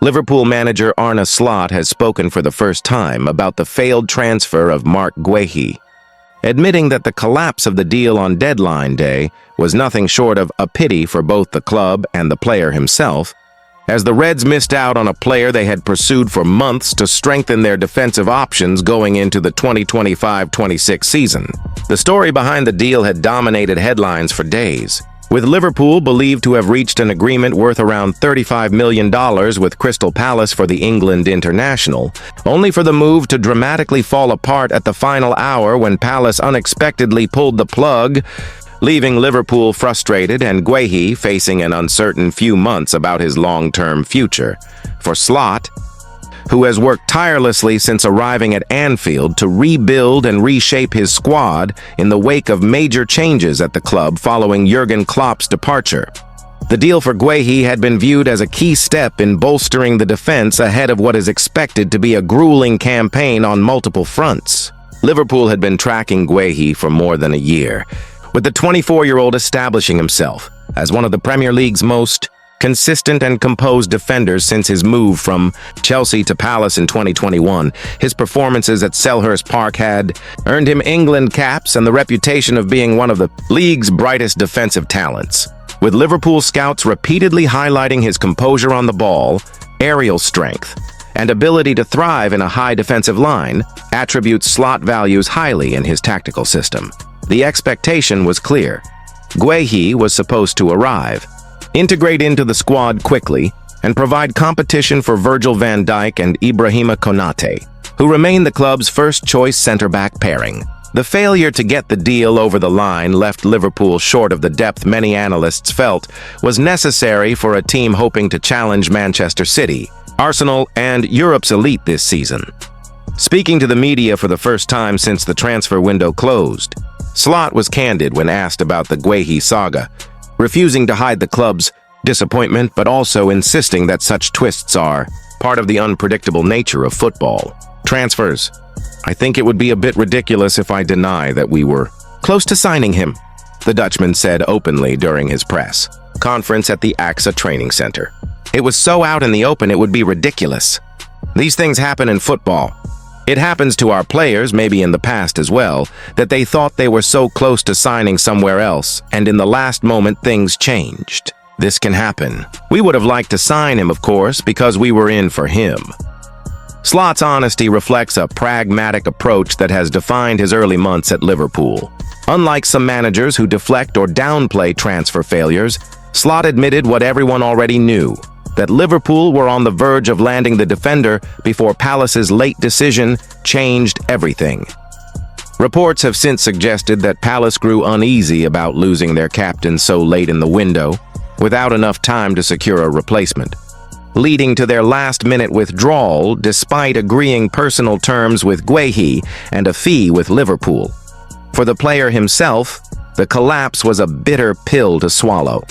Liverpool manager Arne Slot has spoken for the first time about the failed transfer of Marc Guehi, admitting that the collapse of the deal on deadline day was nothing short of a pity for both the club and the player himself, as the Reds missed out on a player they had pursued for months to strengthen their defensive options going into the 2025-26 season. The story behind the deal had dominated headlines for days, with Liverpool believed to have reached an agreement worth around $35 million with Crystal Palace for the England international, only for the move to dramatically fall apart at the final hour when Palace unexpectedly pulled the plug, leaving Liverpool frustrated and Guehi facing an uncertain few months about his long-term future. For Slot, who has worked tirelessly since arriving at Anfield to rebuild and reshape his squad in the wake of major changes at the club following Jurgen Klopp's departure. The deal for Guehi had been viewed as a key step in bolstering the defense ahead of what is expected to be a grueling campaign on multiple fronts. Liverpool had been tracking Guehi for more than a year, with the 24-year-old establishing himself as one of the Premier League's most consistent and composed defenders since his move from Chelsea to Palace in 2021. His performances at Selhurst Park had earned him England caps and the reputation of being one of the league's brightest defensive talents, with Liverpool scouts repeatedly highlighting his composure on the ball, aerial strength, and ability to thrive in a high defensive line, attributes Slot values highly in his tactical system. The expectation was clear. Guehi was supposed to arrive, integrate into the squad quickly, and provide competition for Virgil van Dijk and Ibrahima Konate, who remain the club's first-choice centre-back pairing. The failure to get the deal over the line left Liverpool short of the depth many analysts felt was necessary for a team hoping to challenge Manchester City, Arsenal, and Europe's elite this season. Speaking to the media for the first time since the transfer window closed, Slot was candid when asked about the Guehi saga, refusing to hide the club's disappointment but also insisting that such twists are part of the unpredictable nature of football. Transfers. I think it would be a bit ridiculous if I deny that we were close to signing him, the Dutchman said openly during his press conference at the AXA training center. It was so out in the open it would be ridiculous. These things happen in football. It happens to our players, maybe in the past as well, that they thought they were so close to signing somewhere else, and in the last moment things changed. This can happen. We would have liked to sign him, of course, because we were in for him. Slot's honesty reflects a pragmatic approach that has defined his early months at Liverpool. Unlike some managers who deflect or downplay transfer failures, Slot admitted what everyone already knew, that Liverpool were on the verge of landing the defender before Palace's late decision changed everything. Reports have since suggested that Palace grew uneasy about losing their captain so late in the window, without enough time to secure a replacement, leading to their last-minute withdrawal despite agreeing personal terms with Guehi and a fee with Liverpool. For the player himself, the collapse was a bitter pill to swallow.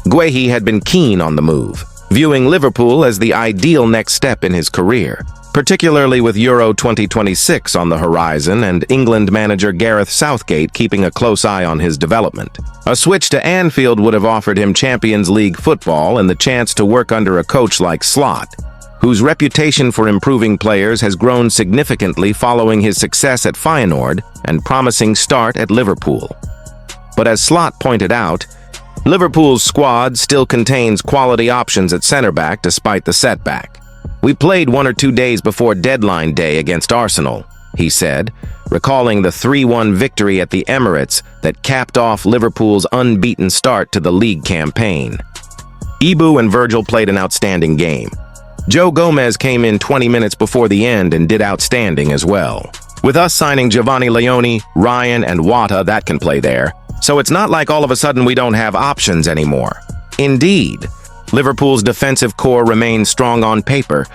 Guehi had been keen on the move, viewing Liverpool as the ideal next step in his career, particularly with Euro 2026 on the horizon and England manager Gareth Southgate keeping a close eye on his development. A switch to Anfield would have offered him Champions League football and the chance to work under a coach like Slot, whose reputation for improving players has grown significantly following his success at Feyenoord and promising start at Liverpool. But as Slot pointed out, Liverpool's squad still contains quality options at centre-back despite the setback. We played 1 or 2 days before deadline day against Arsenal, he said, recalling the 3-1 victory at the Emirates that capped off Liverpool's unbeaten start to the league campaign. Ibu and Virgil played an outstanding game. Joe Gomez came in 20 minutes before the end and did outstanding as well. With us signing Giovanni Leoni, Ryan, and Wata, that can play there. So it's not like all of a sudden we don't have options anymore. Indeed, Liverpool's defensive core remains strong on paper,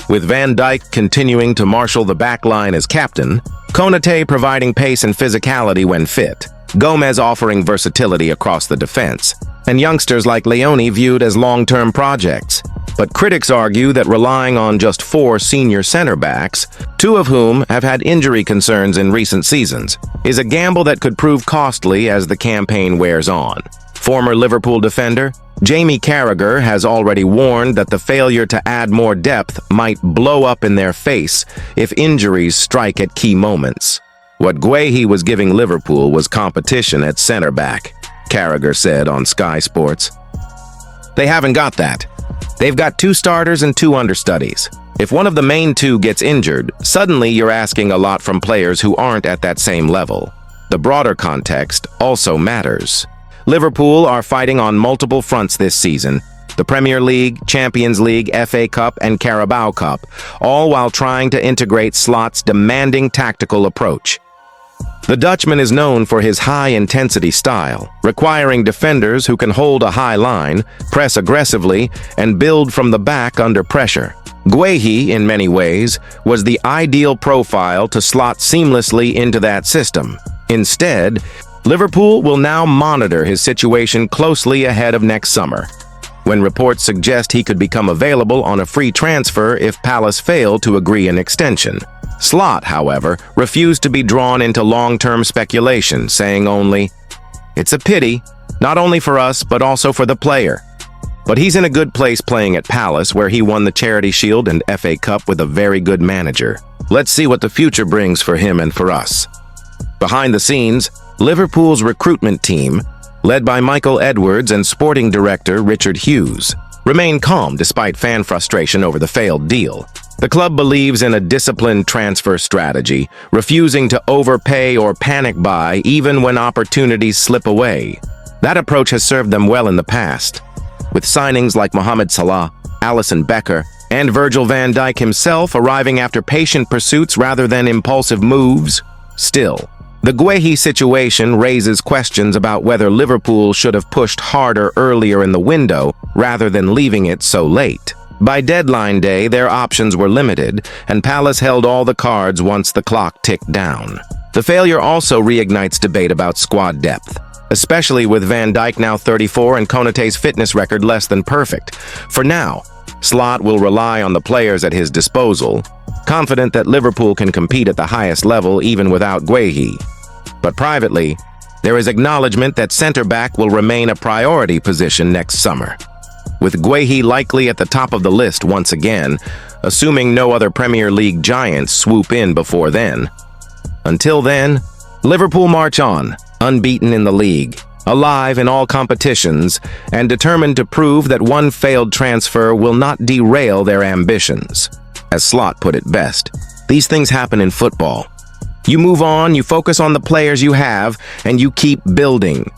with Van Dijk continuing to marshal the back line as captain, Konate providing pace and physicality when fit, Gomez offering versatility across the defense, and youngsters like Leoni viewed as long-term projects. But critics argue that relying on just 4 senior center-backs, 2 of whom have had injury concerns in recent seasons, is a gamble that could prove costly as the campaign wears on. Former Liverpool defender Jamie Carragher has already warned that the failure to add more depth might blow up in their face if injuries strike at key moments. What Guehi was giving Liverpool was competition at centre-back, Carragher said on Sky Sports. They haven't got that. They've got 2 starters and 2 understudies. If one of the main 2 gets injured, suddenly you're asking a lot from players who aren't at that same level. The broader context also matters. Liverpool are fighting on multiple fronts this season: the Premier League, Champions League, FA Cup, and Carabao Cup, all while trying to integrate Slot's demanding tactical approach. The Dutchman is known for his high-intensity style, requiring defenders who can hold a high line, press aggressively, and build from the back under pressure. Guehi, in many ways, was the ideal profile to slot seamlessly into that system. Instead, Liverpool will now monitor his situation closely ahead of next summer, when reports suggest he could become available on a free transfer if Palace fail to agree an extension. Slot, however, refused to be drawn into long-term speculation, saying only, "It's a pity, not only for us but also for the player. But he's in a good place playing at Palace, where he won the Charity Shield and FA Cup with a very good manager. Let's see what the future brings for him and for us." Behind the scenes, Liverpool's recruitment team, led by Michael Edwards and sporting director Richard Hughes, remain calm despite fan frustration over the failed deal. The club believes in a disciplined transfer strategy, refusing to overpay or panic buy even when opportunities slip away. That approach has served them well in the past, with signings like Mohamed Salah, Alisson Becker, and Virgil van Dijk himself arriving after patient pursuits rather than impulsive moves. Still, the Guehi situation raises questions about whether Liverpool should have pushed harder earlier in the window rather than leaving it so late. By deadline day, their options were limited, and Palace held all the cards once the clock ticked down. The failure also reignites debate about squad depth, especially with Van Dijk now 34 and Konaté's fitness record less than perfect. For now, Slot will rely on the players at his disposal, confident that Liverpool can compete at the highest level even without Guehi. But privately, there is acknowledgement that centre-back will remain a priority position next summer, with Guehi likely at the top of the list once again, assuming no other Premier League giants swoop in before then. Until then, Liverpool march on, unbeaten in the league, alive in all competitions, and determined to prove that one failed transfer will not derail their ambitions. As Slot put it best, these things happen in football. You move on, you focus on the players you have, and you keep building.